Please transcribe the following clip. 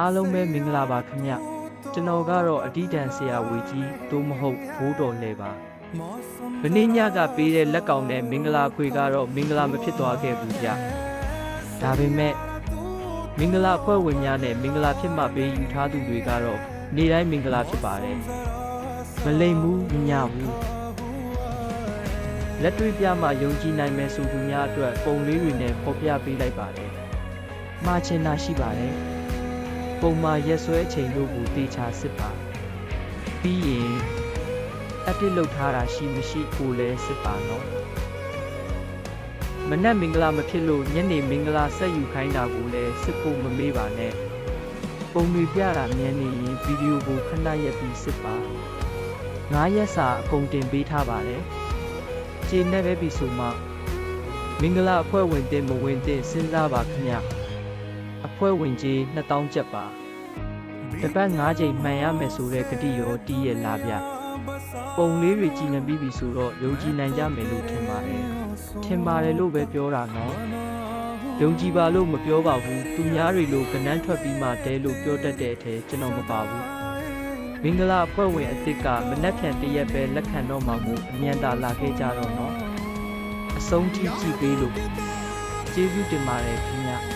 အားလုံးပဲမင်္ဂလာပါခင်ဗျကျွန်တော်ကတော့အတိတန်ဆရာဝေကြီးသို့မဟုတ်ဘိုးတော်လဲပါမင်းညကပေးတဲ့လက်ကောင်နဲ့မင်္ဂလာခွေကတော့မင်္ဂလာမဖြစ်သွားခဲ့ဘူးဗျဒါပေမဲ့မင်္ဂလာဖွဲ့ဝင်များနဲ့မင်္ဂလာဖြစ်မှပေးယူထားသူတွေကတော့နေ့တိုင်းမင်္ဂလာဖြစ်ပါတယ်မလိမ်ဘူးမညဘူးလက်တွေ့ပြမှယုံကြည်နိုင်မယ်ဆိုသူများအတွက်ပုံလေးတွေနဲ့ဖော်ပြပေးလိုက်ပါတယ်မှားချင်တာရှိပါတယ်ပုံမှန်ရက်စွဲချိန်တို့ကိုတေချာစစ်ပါပြီးရင်အတစ်လုတ်ထားတာရှိမရှိကိုလည်းစစ်ပါနော်မနက်မင်္ဂလာမဖြစ်လို့ညနေမင်္ဂလာဆက်ယူခိုင်းတာကိုလည်းစစ်ဖို့မမေ့ပါနဲ့ပုံတွေပြတာမြန်နေရင်ဗီဒီယိုကိုခဏရက်ပြီးစစ်ပါ9ရက်စာအကုန်တင်ပေးထားပါတယ်ခြေနဲ့ပဲပြီးဆိုမှမင်္ဂလာအဖွဲ့ဝင်တင်မဝင်တင်စဉ်းစားပါခင်ဗျအဖွဲ့ဝင်ကြီး2000ကျပ်ပါတစ်ပတ်5ချိန်မှန်ရမယ်ဆိုတဲ့ဂတိရောတီးရလာဗျပုံလေးတွေကြည်လင်ပြီးပြီဆိုတော့ယုံကြည်နိုင်ကြမယ်လို့ထင်ပါတယ်လို့ပဲပြောတာနော်ယုံကြည်ပါလို့မပြောပါဘူးသူများတွေလိုကနန်းထွက်ပြီးမှတဲလို့ပြောတတ်တဲ့အထဲကျွန်တော်မပါဘူးမင်္ဂလာအဖွဲ့ဝင်အစ်စ်ကမနက်ဖြန်တရက်ပဲလက်ခံတော့မှမို့အမြန်သာလာခဲ့ကြတော့နော်အဆုံးထိကြည့်ပေးလို့ကျေးဇူးတင်ပါတယ်ခင်ဗျ